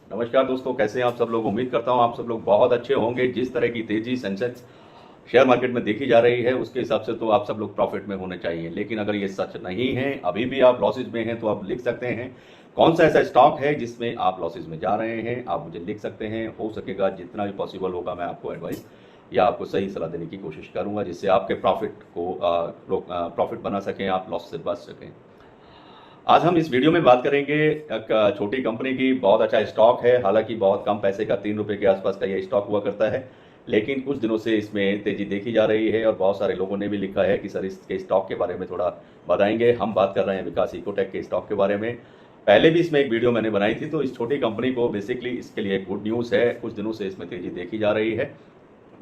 नमस्कार दोस्तों, कैसे हैं आप सब लोग। उम्मीद करता हूं आप सब लोग बहुत अच्छे होंगे। जिस तरह की तेजी सेंसेक्स शेयर मार्केट में देखी जा रही है उसके हिसाब से तो आप सब लोग प्रॉफिट में होने चाहिए। लेकिन अगर ये सच नहीं है, अभी भी आप लॉसेज में हैं, तो आप लिख सकते हैं कौन सा ऐसा स्टॉक है जिसमें आप लॉसेज में जा रहे हैं। आप मुझे लिख सकते हैं, हो सकेगा जितना भी पॉसिबल होगा मैं आपको एडवाइस या आपको सही सलाह देने की कोशिश करूंगा, जिससे आपके प्रॉफिट को प्रॉफिट बना सकें, आप लॉस से बच सकें। आज हम इस वीडियो में बात करेंगे एक छोटी कंपनी की। बहुत अच्छा स्टॉक है, हालांकि बहुत कम पैसे का, 3 रुपए के आसपास का ये स्टॉक हुआ करता है, लेकिन कुछ दिनों से इसमें तेजी देखी जा रही है और बहुत सारे लोगों ने भी लिखा है कि सर इसके स्टॉक के बारे में थोड़ा बताएंगे। हम बात कर रहे हैं विकास इकोटेक के स्टॉक के बारे में। पहले भी इसमें एक वीडियो मैंने बनाई थी, तो इस छोटी कंपनी को बेसिकली इसके लिए गुड न्यूज़ है। कुछ दिनों से इसमें तेजी देखी जा रही है,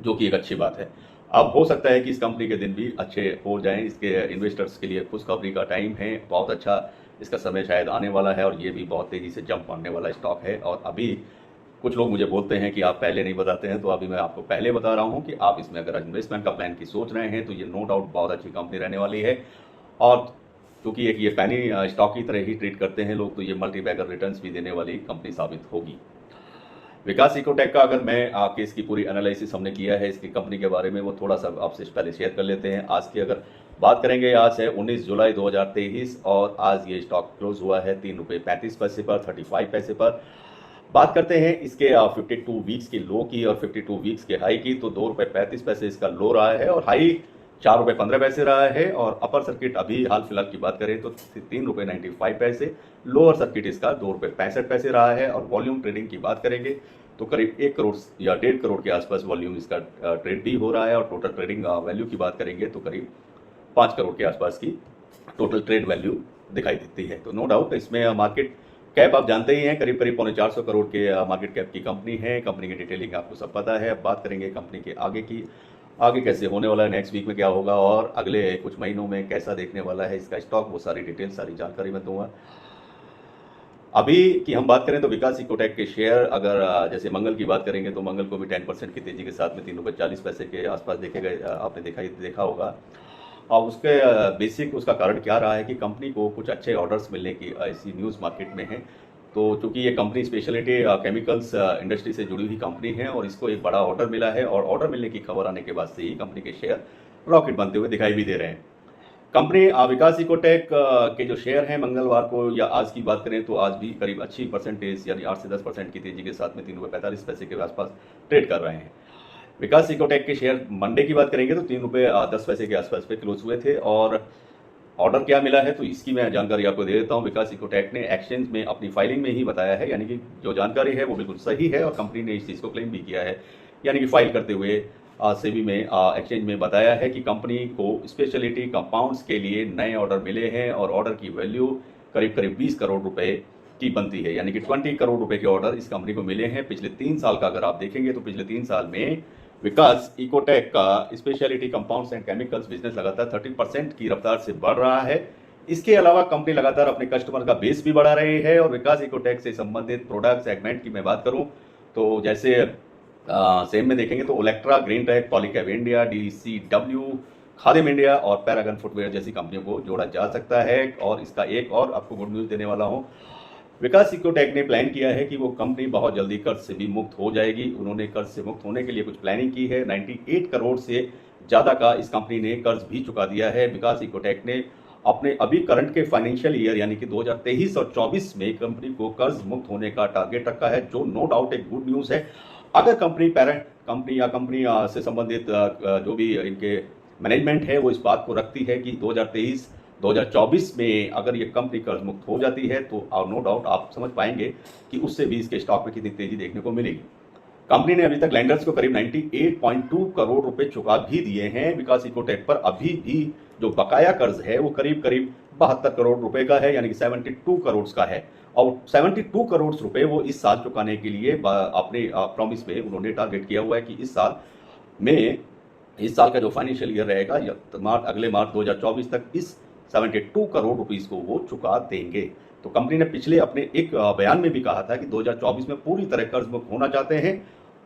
जो कि एक अच्छी बात है। अब हो सकता है कि इस कंपनी के दिन भी अच्छे हो जाएं। इसके इन्वेस्टर्स के लिए खुशखबरी का टाइम है, बहुत अच्छा इसका समय शायद आने वाला है और ये भी बहुत तेज़ी से जंप मारने वाला स्टॉक है। और अभी कुछ लोग मुझे बोलते हैं कि आप पहले नहीं बताते हैं, तो अभी मैं आपको पहले बता रहा हूं कि आप इसमें अगर इन्वेस्टमेंट का प्लान की सोच रहे हैं तो ये नो डाउट बहुत अच्छी कंपनी रहने वाली है। और क्योंकि एक ये पैनी स्टॉक की तरह ही ट्रीट करते हैं लोग, तो ये मल्टी बैगर रिटर्न्स भी देने वाली कंपनी साबित होगी। विकास इकोटेक का अगर मैं आपके इसकी पूरी एनालिसिस हमने किया है इसकी कंपनी के बारे में, वो थोड़ा सा आपसे पहले शेयर कर लेते हैं। आज की अगर बात करेंगे, आज है 19 जुलाई 2023 और आज ये स्टॉक क्लोज हुआ है 3 रुपये 35 पैसे पर, 35 पैसे पर। बात करते हैं इसके 52 वीक्स की लो की और 52 वीक्स के हाई की, तो 2 रुपये 35 पैसे इसका लो रहा है और हाई 4 रुपये 15 पैसे रहा है। और अपर सर्किट अभी हाल फिलहाल की बात करें तो 3 रुपये 95 पैसे, लोअर सर्किट इसका 2 रुपये 65 पैसे रहा है। और वॉल्यूम ट्रेडिंग की बात करेंगे तो करीब 1 करोड़ या 1.5 करोड़ के आसपास वॉल्यूम इसका ट्रेड भी हो रहा है। और टोटल ट्रेडिंग वैल्यू की बात करेंगे तो करीब 5 करोड़ के आसपास की टोटल ट्रेड वैल्यू दिखाई देती है। तो नो डाउट इसमें मार्केट कैप आप जानते ही हैं, करीब करीब 450 करोड़ के मार्केट कैप की कंपनी है। कंपनी की डिटेलिंग आपको सब पता है। अब बात करेंगे कंपनी के आगे की, आगे कैसे होने वाला है, नेक्स्ट वीक में क्या होगा और अगले कुछ महीनों में कैसा देखने वाला है इसका स्टॉक, वो सारी डिटेल सारी जानकारी मैं दूंगा। अभी की हम बात करें तो विकास इकोटेक के शेयर अगर जैसे मंगल की बात करेंगे तो मंगल को भी 10% की तेजी के साथ में 3 रुपये 40 पैसे के आसपास देखे गए, आपने देखा होगा। और उसके बेसिक उसका कारण क्या रहा है कि कंपनी को कुछ अच्छे ऑर्डर्स मिलने की ऐसी न्यूज़ मार्केट में है। तो चूंकि ये कंपनी स्पेशलिटी केमिकल्स इंडस्ट्री से जुड़ी हुई कंपनी है और इसको एक बड़ा ऑर्डर मिला है, और ऑर्डर मिलने की खबर आने के बाद से ही कंपनी के शेयर रॉकेट बनते हुए दिखाई भी दे रहे हैं। कंपनी विकास इकोटेक के जो शेयर हैं मंगलवार को या आज की बात करें तो आज भी करीब अच्छी परसेंटेज यानी 8 से 10% की तेजी के साथ में 3 रुपये 45 पैसे के आसपास ट्रेड कर रहे हैं। विकास इकोटेक के शेयर मंडे की बात करेंगे तो 3 रुपये 10 पैसे के आसपास पे क्लोज हुए थे। और ऑर्डर क्या मिला है तो इसकी मैं जानकारी आपको दे देता हूँ। विकास इकोटेक ने एक्सचेंज में अपनी फाइलिंग में ही बताया है, यानी कि जो जानकारी है वो बिल्कुल सही है और कंपनी ने इस चीज़ को क्लेम भी किया है, यानी कि फाइल करते हुए सेबी में एक्सचेंज में बताया है कि कंपनी को स्पेशलिटी कंपाउंड्स के लिए नए ऑर्डर मिले हैं और ऑर्डर की वैल्यू करीब करीब 20 करोड़ रुपए की बनती है, यानी कि 20 करोड़ रुपए के ऑर्डर इस कंपनी को मिले हैं। पिछले 3 साल का अगर आप देखेंगे तो पिछले 3 साल में विकास इकोटेक का speciality compounds and chemicals business लगातार 30% की रफ्तार से बढ़ रहा है। इसके अलावा कंपनी लगातार अपने कस्टमर का बेस भी बढ़ा रही है। और विकास इकोटेक से संबंधित प्रोडक्ट सेगमेंट की मैं बात करूं तो जैसे सेम में देखेंगे तो Olectra, Green Tech, Polycab India, DCW, Khadim India और पैरागन फुटवेयर जैसी कंपनियों को जोड़ा जा सकता है। और इसका एक और आपको गुड न्यूज़ देने वाला हूँ, विकास इकोटेक ने प्लान किया है कि वो कंपनी बहुत जल्दी कर्ज से भी मुक्त हो जाएगी। उन्होंने कर्ज से मुक्त होने के लिए कुछ प्लानिंग की है। 98 करोड़ से ज़्यादा का इस कंपनी ने कर्ज भी चुका दिया है। विकास इकोटेक ने अपने अभी करंट के फाइनेंशियल ईयर यानी कि 2023 और 24 में कंपनी को कर्ज मुक्त होने का टारगेट रखा है, जो नो डाउट एक गुड न्यूज़ है। अगर कंपनी पेरेंट कंपनी या कंपनी से संबंधित जो भी इनके मैनेजमेंट है वो इस बात को रखती है कि 2023 2024 में अगर ये कंपनी कर्ज मुक्त हो जाती है तो नो डाउट आप समझ पाएंगे कि उससे भी इसके स्टॉक में कितनी तेजी देखने को मिलेगी। कंपनी ने अभी तक लैंडर्स को करीब 98.2 करोड़ रुपए चुका भी दिए हैं। विकास इकोटेक पर अभी भी जो बकाया कर्ज है वो करीब करीब 72 करोड़ रुपए का है, यानी कि 72 करोड़ का है। और 72 करोड़ रुपए वो इस साल चुकाने के लिए अपने प्रॉमिस में उन्होंने टारगेट किया हुआ है कि इस साल का जो फाइनेंशियल ईयर रहेगा या अगले मार्च 2024 तक इस 72 करोड़ रुपीस को वो चुका देंगे। तो कंपनी ने पिछले अपने एक बयान में भी कहा था कि 2024 में पूरी तरह कर्ज मुक्त होना चाहते हैं।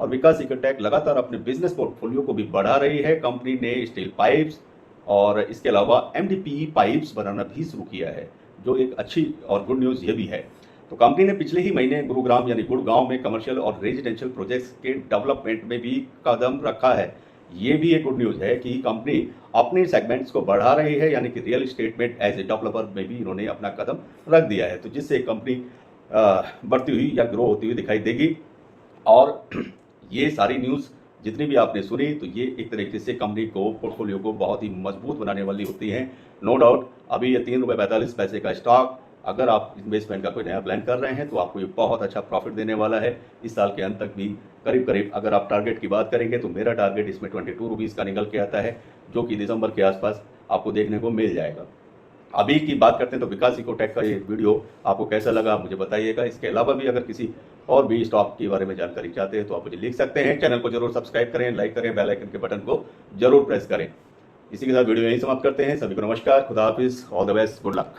और विकास इकोटेक लगातार अपने बिजनेस पोर्टफोलियो को भी बढ़ा रही है। कंपनी ने स्टील पाइप्स और इसके अलावा एमडीपीई पाइप्स बनाना भी शुरू किया है, जो एक अच्छी और गुड न्यूज़ ये भी है। तो कंपनी ने पिछले ही महीने गुरुग्राम यानी गुड़गांव में कमर्शियल और रेजिडेंशियल प्रोजेक्ट्स के डेवलपमेंट में भी कदम रखा है। ये भी एक गुड न्यूज़ है कि कंपनी अपने सेगमेंट्स को बढ़ा रही है, यानी कि रियल एस्टेट में एज ए डेवलपर में भी इन्होंने अपना कदम रख दिया है, तो जिससे कंपनी बढ़ती हुई या ग्रो होती हुई दिखाई देगी। और ये सारी न्यूज़ जितनी भी आपने सुनी, तो ये एक तरीके से कंपनी को, पोर्टफोलियो को बहुत ही मजबूत बनाने वाली होती हैं। नो डाउट अभी ये ₹3.45 का स्टॉक, अगर आप इन्वेस्टमेंट का कोई नया प्लान कर रहे हैं तो आपको ये बहुत अच्छा प्रॉफिट देने वाला है। इस साल के अंत तक भी करीब करीब अगर आप टारगेट की बात करेंगे तो मेरा टारगेट इसमें ₹22 का निकल के आता है, जो कि दिसंबर के आसपास आपको देखने को मिल जाएगा। अभी की बात करते हैं तो विकास इकोटेक का ये वीडियो आपको कैसा लगा मुझे बताइएगा। इसके अलावा भी अगर किसी और भी स्टॉक के बारे में जानकारी चाहते हैं तो आप मुझे लिख सकते हैं। चैनल को जरूर सब्सक्राइब करें, लाइक करें, बेल आइकन के बटन को जरूर प्रेस करें। इसी के साथ वीडियो यहीं समाप्त करते हैं। सभी को नमस्कार, खुदा हाफिज, all the best, good luck.